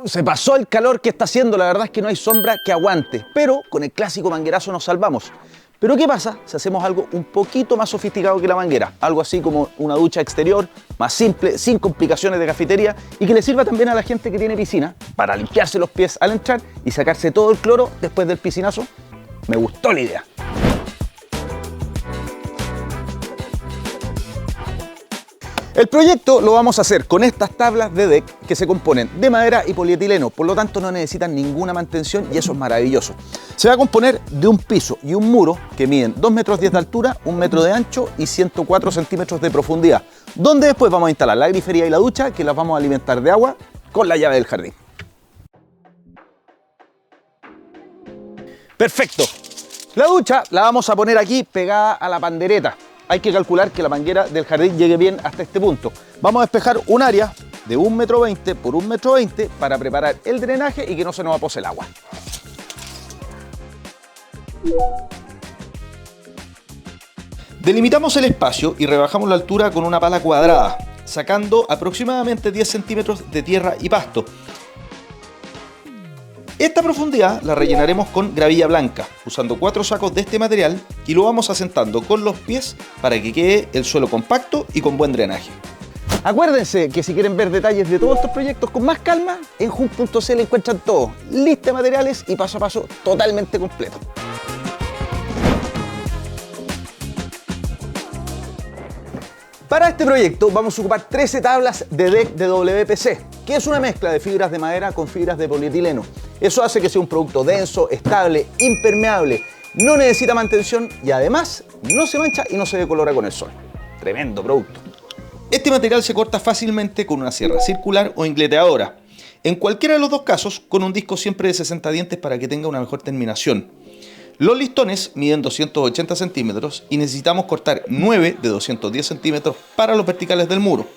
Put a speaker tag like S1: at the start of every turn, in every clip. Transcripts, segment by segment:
S1: Se pasó el calor que está haciendo, la verdad es que no hay sombra que aguante, pero con el clásico manguerazo nos salvamos. Pero ¿qué pasa si hacemos algo un poquito más sofisticado que la manguera? Algo así como una ducha exterior, más simple, sin complicaciones de cafetería y que le sirva también a la gente que tiene piscina para limpiarse los pies al entrar y sacarse todo el cloro después del piscinazo. Me gustó la idea. El proyecto lo vamos a hacer con estas tablas de deck que se componen de madera y polietileno, por lo tanto no necesitan ninguna mantención y eso es maravilloso. Se va a componer de un piso y un muro que miden 2,10 metros de altura, 1 metro de ancho y 104 centímetros de profundidad, donde después vamos a instalar la grifería y la ducha que las vamos a alimentar de agua con la llave del jardín. Perfecto. La ducha la vamos a poner aquí pegada a la pandereta. Hay que calcular que la manguera del jardín llegue bien hasta este punto. Vamos a despejar un área de 1,20 metros por 1,20 metros para preparar el drenaje y que no se nos apose el agua. Delimitamos el espacio y rebajamos la altura con una pala cuadrada, sacando aproximadamente 10 centímetros de tierra y pasto. Esta profundidad la rellenaremos con gravilla blanca, usando 4 sacos de este material y lo vamos asentando con los pies para que quede el suelo compacto y con buen drenaje. Acuérdense que si quieren ver detalles de todos estos proyectos con más calma, en Jun.cl encuentran todo, lista de materiales y paso a paso totalmente completo. Para este proyecto vamos a ocupar 13 tablas de deck de WPC, que es una mezcla de fibras de madera con fibras de polietileno. Eso hace que sea un producto denso, estable, impermeable, no necesita mantención y además no se mancha y no se decolora con el sol. Tremendo producto. Este material se corta fácilmente con una sierra circular o ingleteadora. En cualquiera de los dos casos, con un disco siempre de 60 dientes para que tenga una mejor terminación. Los listones miden 280 centímetros y necesitamos cortar 9 de 210 centímetros para los verticales del muro.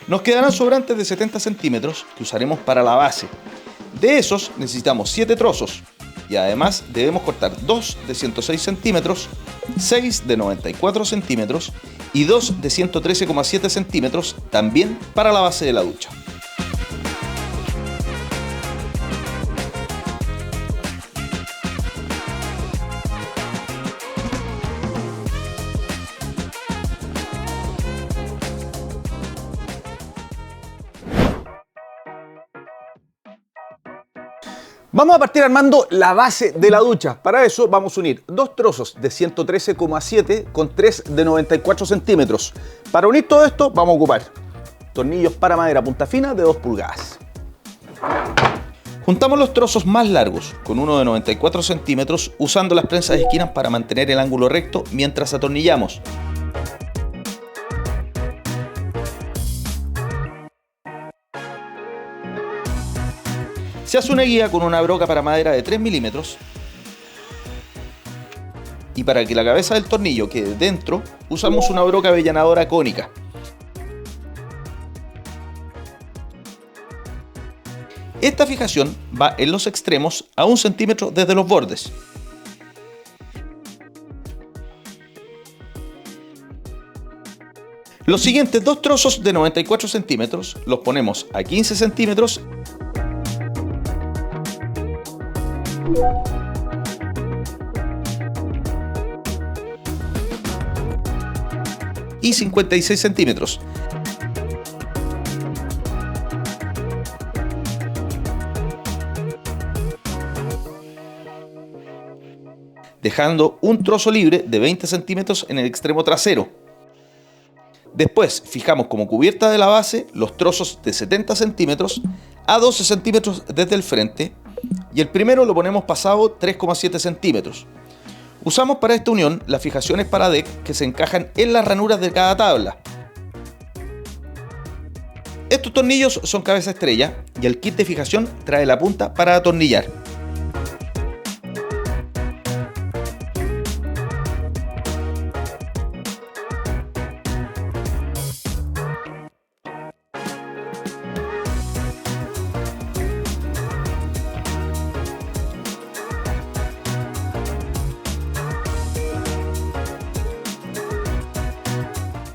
S1: Nos quedarán sobrantes de 70 centímetros que usaremos para la base. De esos necesitamos 7 trozos y además debemos cortar 2 de 106 centímetros, 6 de 94 centímetros y 2 de 113,7 centímetros también para la base de la ducha. Vamos a partir armando la base de la ducha. Para eso vamos a unir 2 trozos de 113,7 con 3 de 94 centímetros. Para unir todo esto vamos a ocupar tornillos para madera punta fina de 2 pulgadas. Juntamos los trozos más largos con uno de 94 centímetros usando las prensas de esquinas para mantener el ángulo recto mientras atornillamos. Se hace una guía con una broca para madera de 3 milímetros y para que la cabeza del tornillo quede dentro usamos una broca avellanadora cónica. Esta fijación va en los extremos a 1 centímetro desde los bordes. Los siguientes 2 trozos de 94 centímetros los ponemos a 15 centímetros y 56 centímetros. Dejando un trozo libre de 20 centímetros en el extremo trasero. Después fijamos como cubierta de la base los trozos de 70 centímetros a 12 centímetros desde el frente y el primero lo ponemos pasado 3,7 centímetros. Usamos para esta unión las fijaciones para deck que se encajan en las ranuras de cada tabla. Estos tornillos son cabeza estrella y el kit de fijación trae la punta para atornillar.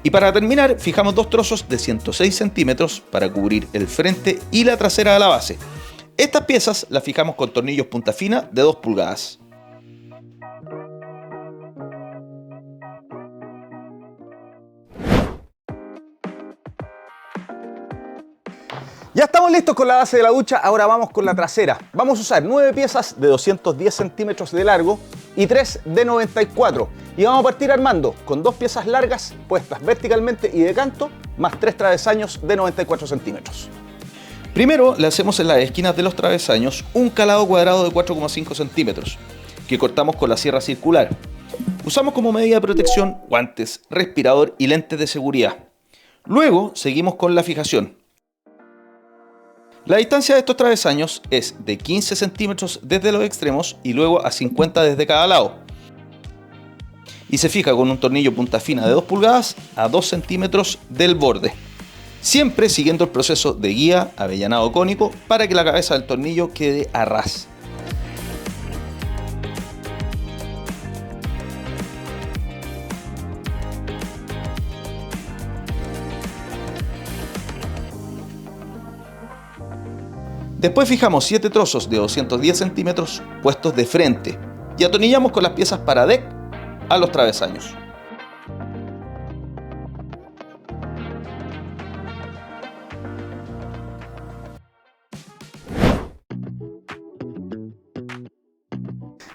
S1: Y para terminar, fijamos 2 trozos de 106 centímetros para cubrir el frente y la trasera de la base.
S2: Estas piezas las fijamos con tornillos punta fina de 2 pulgadas.
S1: Ya estamos listos con la base de la ducha, ahora vamos con la trasera. Vamos a usar 9 piezas de 210 centímetros de largo y 3 de 94. Y vamos a partir armando con 2 piezas largas puestas verticalmente y de canto, más 3 travesaños de 94 centímetros.
S2: Primero le hacemos en las esquinas de los travesaños un calado cuadrado de 4,5 centímetros, que cortamos con la sierra circular. Usamos como medida de protección guantes, respirador y lentes de seguridad. Luego seguimos con la fijación. La distancia de estos travesaños es de 15 centímetros desde los extremos y luego a 50 desde cada lado. Y se fija con un tornillo punta fina de 2 pulgadas a 2 centímetros del borde. Siempre siguiendo el proceso de guía avellanado cónico para que la cabeza del tornillo quede a ras. Después fijamos 7 trozos de 210 centímetros puestos de frente y atornillamos con las piezas para deck a los travesaños.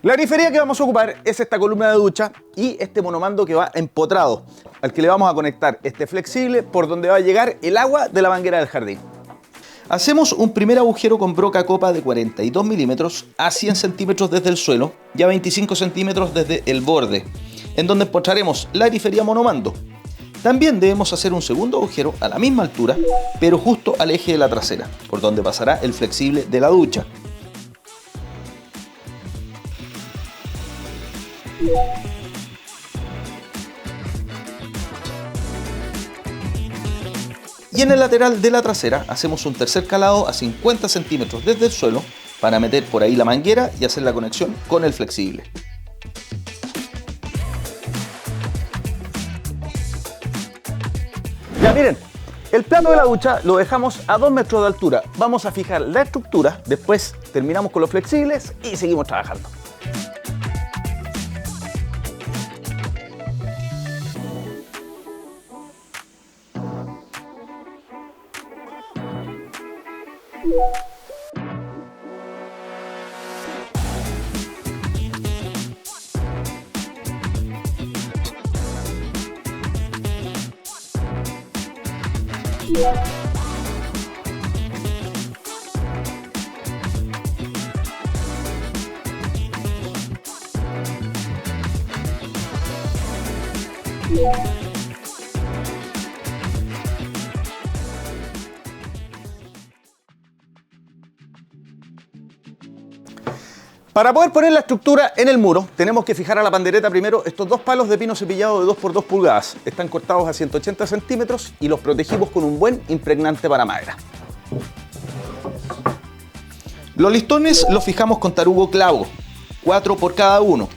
S1: La grifería que vamos a ocupar es esta columna de ducha y este monomando que va empotrado, al que le vamos a conectar este flexible por donde va a llegar el agua de la manguera del jardín.
S2: Hacemos un primer agujero con broca copa de 42 milímetros a 100 centímetros desde el suelo y a 25 centímetros desde el borde, en donde empotraremos la grifería monomando. También debemos hacer un segundo agujero a la misma altura, pero justo al eje de la trasera, por donde pasará el flexible de la ducha. Y en el lateral de la trasera hacemos un tercer calado a 50 centímetros desde el suelo para meter por ahí la manguera y hacer la conexión con el flexible.
S1: Ya miren, el plato de la ducha lo dejamos a 2 metros de altura. Vamos a fijar la estructura, después terminamos con los flexibles y seguimos trabajando. Para poder poner la estructura en el muro, tenemos que fijar a la pandereta primero estos 2 palos de pino cepillado de 2 por 2 pulgadas. Están cortados a 180 centímetros y los protegimos con un buen impregnante para madera.
S2: Los listones los fijamos con tarugo clavo, 4 por cada uno.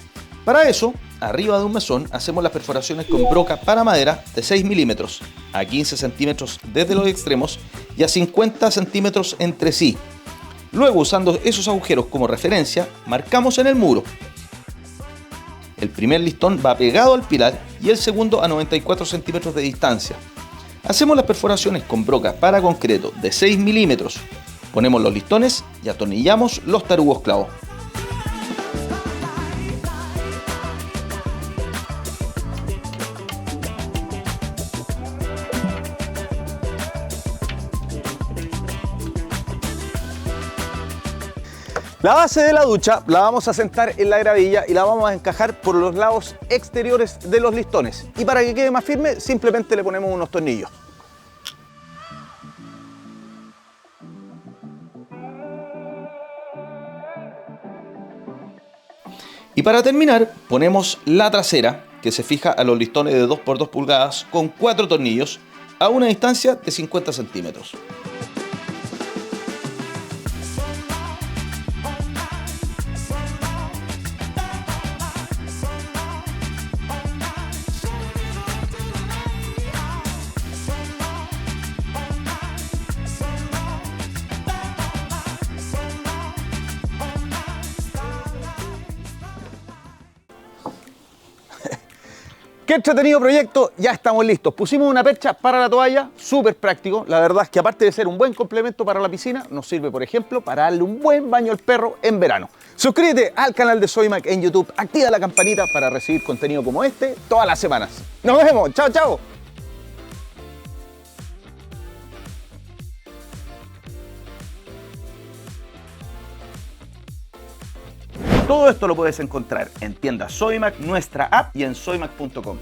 S2: Para eso, arriba de un mesón hacemos las perforaciones con broca para madera de 6 milímetros, a 15 centímetros desde los extremos y a 50 centímetros entre sí. Luego, usando esos agujeros como referencia, marcamos en el muro. El primer listón va pegado al pilar y el segundo a 94 centímetros de distancia. Hacemos las perforaciones con broca para concreto de 6 milímetros. Ponemos los listones y atornillamos los tarugos clavos.
S1: La base de la ducha la vamos a sentar en la gravilla y la vamos a encajar por los lados exteriores de los listones. Y para que quede más firme, simplemente le ponemos unos tornillos.
S2: Y para terminar, ponemos la trasera, que se fija a los listones de 2 por 2 pulgadas con 4 tornillos a una distancia de 50 centímetros.
S1: Qué entretenido proyecto, ya estamos listos. Pusimos una percha para la toalla, súper práctico. La verdad es que aparte de ser un buen complemento para la piscina, nos sirve, por ejemplo, para darle un buen baño al perro en verano. Suscríbete al canal de Sodimac en YouTube, activa la campanita para recibir contenido como este todas las semanas. ¡Nos vemos! ¡Chao, chao! Todo esto lo puedes encontrar en tiendas Sodimac, nuestra app y en sodimac.com.